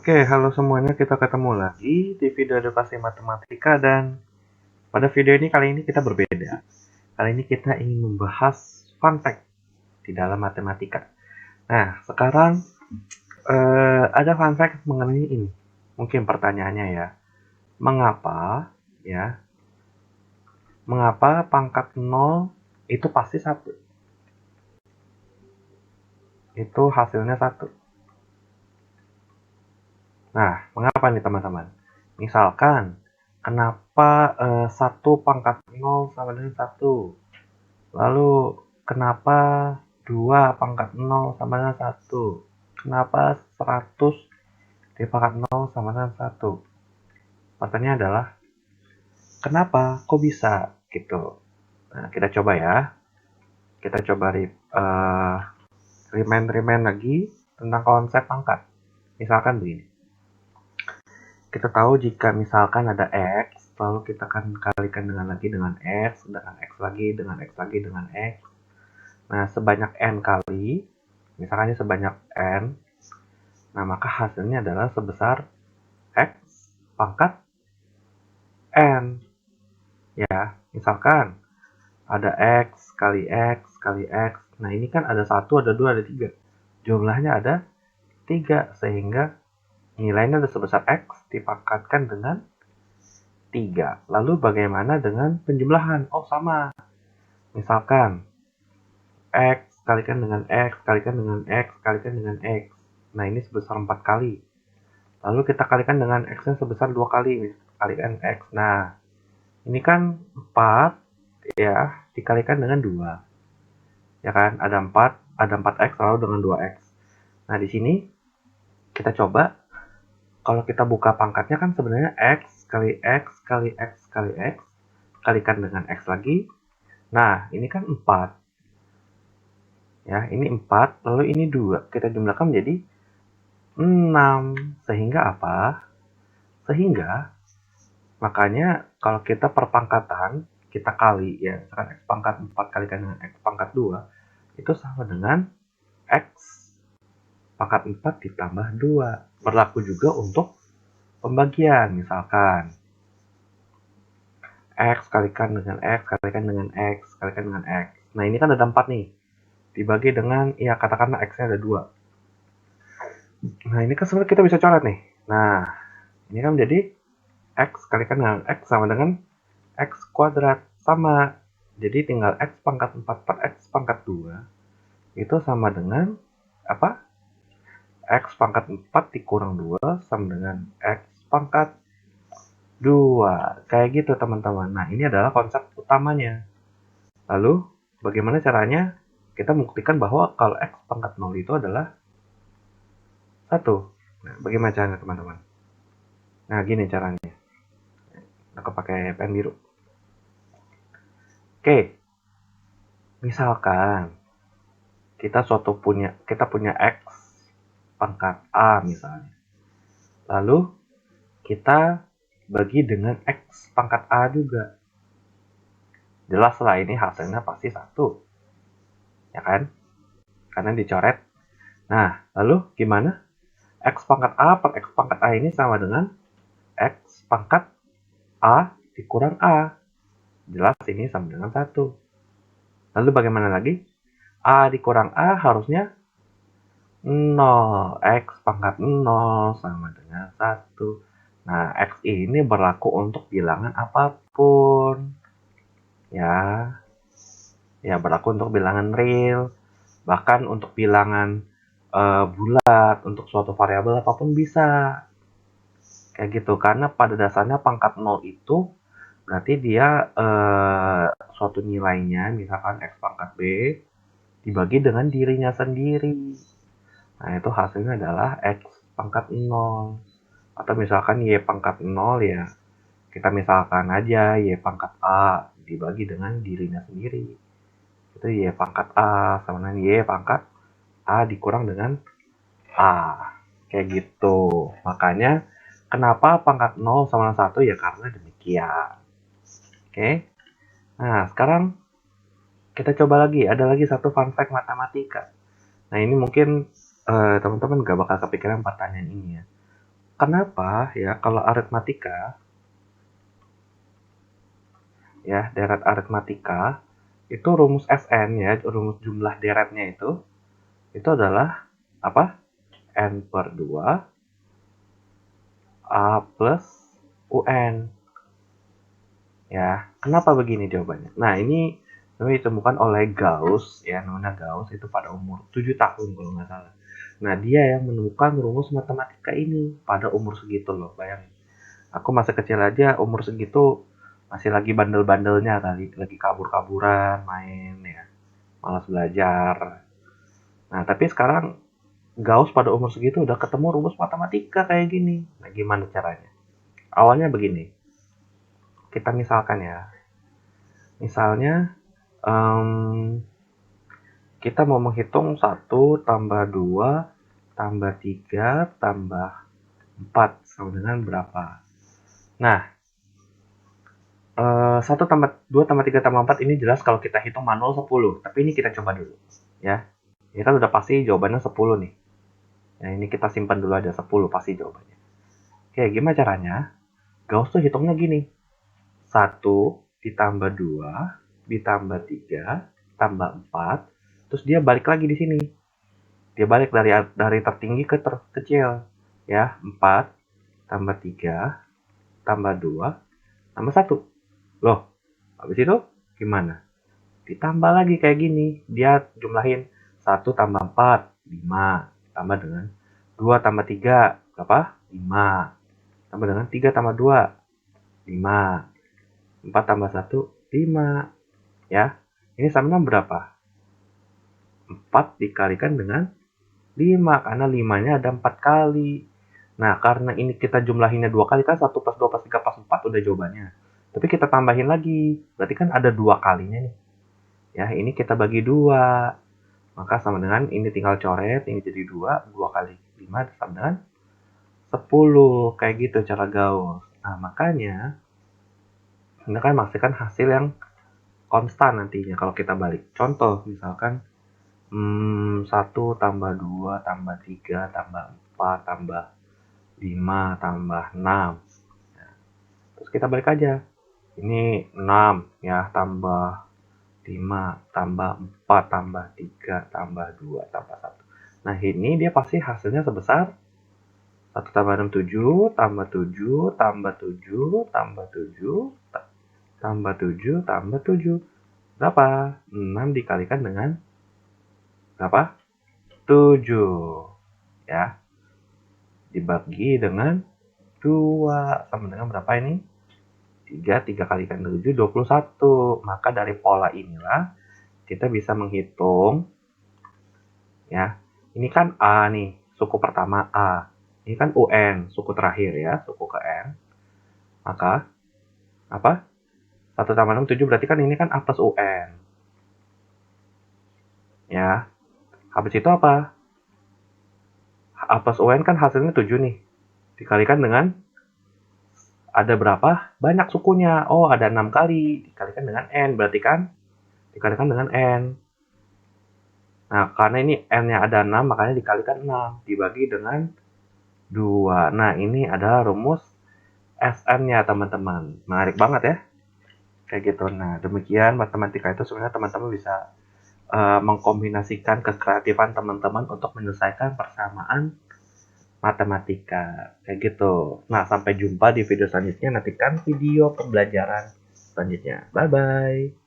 Oke, halo semuanya, kita ketemu lagi di video edukasi matematika dan pada video ini kali ini kita berbeda. Kali ini kita ingin membahas fun fact di dalam matematika. Nah, sekarang ada fun fact mengenai ini. Mungkin pertanyaannya ya, mengapa pangkat 0 itu pasti 1? Itu hasilnya 1. Nah, mengapa nih teman-teman? Misalkan, kenapa 1 pangkat 0 sama dengan 1? Lalu, kenapa 2 pangkat 0 sama dengan 1? Kenapa 100 dipangkat 0 sama dengan 1? Pertanyaannya adalah, kenapa? Kok bisa? Gitu. Nah, kita coba ya. Kita coba remind lagi tentang konsep pangkat. Misalkan begini. Kita tahu jika misalkan ada X, lalu kita akan kalikan dengan X, dengan X lagi, dengan X lagi, dengan X. Nah, sebanyak N kali, misalkan sebanyak N, nah maka hasilnya adalah sebesar X pangkat N. Ya, misalkan ada X kali X kali X. Nah, ini kan ada 1, ada 2, ada 3. Jumlahnya ada 3, sehingga nilainya ada sebesar X dipangkatkan dengan 3. Lalu bagaimana dengan penjumlahan? Oh, sama. Misalkan X kalikan dengan X, kalikan dengan X, kalikan dengan X. Nah, ini sebesar 4 kali. Lalu kita kalikan dengan X-nya sebesar 2 kali. Kalikan X. Nah, ini kan 4 ya, dikalikan dengan 2. Ya kan? Ada 4X lalu dengan 2X. Nah, di sini kita coba. Kalau kita buka pangkatnya kan sebenarnya X kali X kali X kali X, kalikan dengan X lagi. Nah, ini kan 4. Ya, ini 4, lalu ini 2. Kita jumlahkan menjadi 6. Sehingga apa? Sehingga, makanya kalau kita perpangkatan, kita kali, ya, misalkan X pangkat 4 kalikan dengan X pangkat 2, itu sama dengan X pangkat 4 ditambah 2. Berlaku juga untuk pembagian, misalkan X kalikan dengan X, kalikan dengan X, kalikan dengan X. Nah, ini kan ada 4 nih. Dibagi dengan, ya katakanlah X-nya ada 2. Nah, ini kan sebenarnya kita bisa coret nih. Nah, ini kan menjadi X kalikan dengan X sama dengan X kuadrat. Sama. Jadi tinggal X pangkat 4 per X pangkat 2. Itu sama dengan, apa? X pangkat 4 dikurang 2 sama dengan X pangkat 2. Kayak gitu teman-teman. Nah, ini adalah konsep utamanya. Lalu, bagaimana caranya kita membuktikan bahwa kalau X pangkat 0 itu adalah 1. Nah, bagaimana caranya teman-teman? Nah, gini caranya. Aku pakai pen biru. Oke. Misalkan kita punya X pangkat A misalnya. Lalu kita bagi dengan X pangkat A juga. Jelas lah ini hasilnya pasti 1. Ya kan? Karena dicoret. Nah, lalu gimana? X pangkat A per X pangkat A ini sama dengan X pangkat A dikurang A. Jelas ini sama dengan 1. Lalu bagaimana lagi? A dikurang A harusnya 0. X pangkat 0 sama dengan 1. Nah, X ini berlaku untuk bilangan apapun. Ya berlaku untuk bilangan real. Bahkan untuk bilangan bulat, untuk suatu variabel apapun bisa. Kayak gitu. Karena pada dasarnya pangkat 0 itu berarti dia suatu nilainya, misalkan X pangkat B, dibagi dengan dirinya sendiri. Nah, itu hasilnya adalah X pangkat 0. Atau misalkan Y pangkat 0 ya, kita misalkan aja Y pangkat A dibagi dengan dirinya sendiri. Itu Y pangkat A sama dengan Y pangkat A dikurang dengan A. Kayak gitu. Makanya, kenapa pangkat 0 sama dengan 1? Ya karena demikian. Oke. Nah, sekarang kita coba lagi. Ada lagi satu fun fact matematika. Nah, ini mungkin teman-teman gak bakal kepikiran pertanyaan ini ya. kenapa ya kalau aritmatika ya, deret aritmatika itu rumus Sn ya, rumus jumlah deretnya itu adalah apa? N per 2 A plus UN. Ya, kenapa begini jawabannya? Nah, ini ditemukan oleh Gauss, ya, namanya Gauss itu pada umur 7 tahun kalau nggak salah. Nah, dia yang menemukan rumus matematika ini pada umur segitu loh, bayangin. Aku masih kecil aja, umur segitu masih lagi bandel-bandelnya kali, lagi kabur-kaburan, main ya, malas belajar. Nah, tapi sekarang Gauss pada umur segitu udah ketemu rumus matematika kayak gini. Nah, gimana caranya? Awalnya begini, kita misalkan ya, misalnya kita mau menghitung 1 tambah 2 tambah 3 tambah 4 sama dengan berapa. Nah, 1 tambah 2 tambah 3 tambah 4 ini jelas kalau kita hitung manual 10. Tapi ini kita coba dulu. Ya, ini kan udah pasti jawabannya 10 nih. Nah, ini kita simpan dulu aja 10 pasti jawabannya. Oke, gimana caranya? Gauss tuh hitungnya gini. 1 ditambah 2 ditambah 3 tambah 4, terus dia balik lagi di sini. Dia balik dari tertinggi ke terkecil. Ya, 4 tambah 3 tambah 2 tambah 1. Loh, habis itu gimana? Ditambah lagi kayak gini. Dia jumlahin 1 tambah 4, 5. Tambah dengan 2 tambah 3, berapa? 5. Tambah dengan 3 tambah 2, 5. 4 tambah 1, 5. Ya, ini sama dengan berapa? 4 dikalikan dengan 5, karena 5-nya ada 4 kali. Nah, karena ini kita jumlahinnya 2 kali, kan 1 plus 2 plus 3 plus 4 udah jawabannya. Tapi kita tambahin lagi, berarti kan ada 2 kalinya nih. Ya, ini kita bagi 2. Maka sama dengan ini tinggal coret, ini jadi 2, 2 kali 5 sama dengan 10. Kayak gitu cara Gauss. Nah, makanya ini kan memastikan hasil yang konstan nantinya kalau kita balik. Contoh, misalkan 1 tambah 2 tambah 3 tambah 4 tambah 5 tambah 6. Nah, terus kita balik aja. Ini 6 ya, tambah 5 tambah 4 tambah 3 tambah 2 tambah 1. Nah, ini dia pasti hasilnya sebesar 1 tambah 6, 7 tambah 7 tambah 7 tambah 7 tambah 7 tambah 7. Berapa? 6 dikalikan dengan berapa? 7. Ya. Dibagi dengan 2 sama dengan berapa ini? 3 kalikan 7, 21. Maka dari pola inilah kita bisa menghitung ya. Ini kan A nih, suku pertama A. Ini kan UN, suku terakhir ya, suku ke N. Maka apa? 1 tambah 6, 7 berarti kan ini kan A plus UN. Ya. Habis itu apa? A plus UN kan hasilnya 7 nih. Dikalikan dengan ada berapa? Banyak sukunya. Oh, ada 6 kali. Dikalikan dengan N. Berarti kan dikalikan dengan N. Nah, karena ini N-nya ada 6, makanya dikalikan 6. Dibagi dengan 2. Nah, ini adalah rumus SN-nya, teman-teman. Menarik banget ya. Kayak gitu. Nah, demikian matematika itu sebenarnya teman-teman bisa mengkombinasikan kekreatifan teman-teman untuk menyelesaikan persamaan matematika. Kayak gitu. Nah, sampai jumpa di video selanjutnya. Nantikan video pembelajaran selanjutnya. Bye-bye.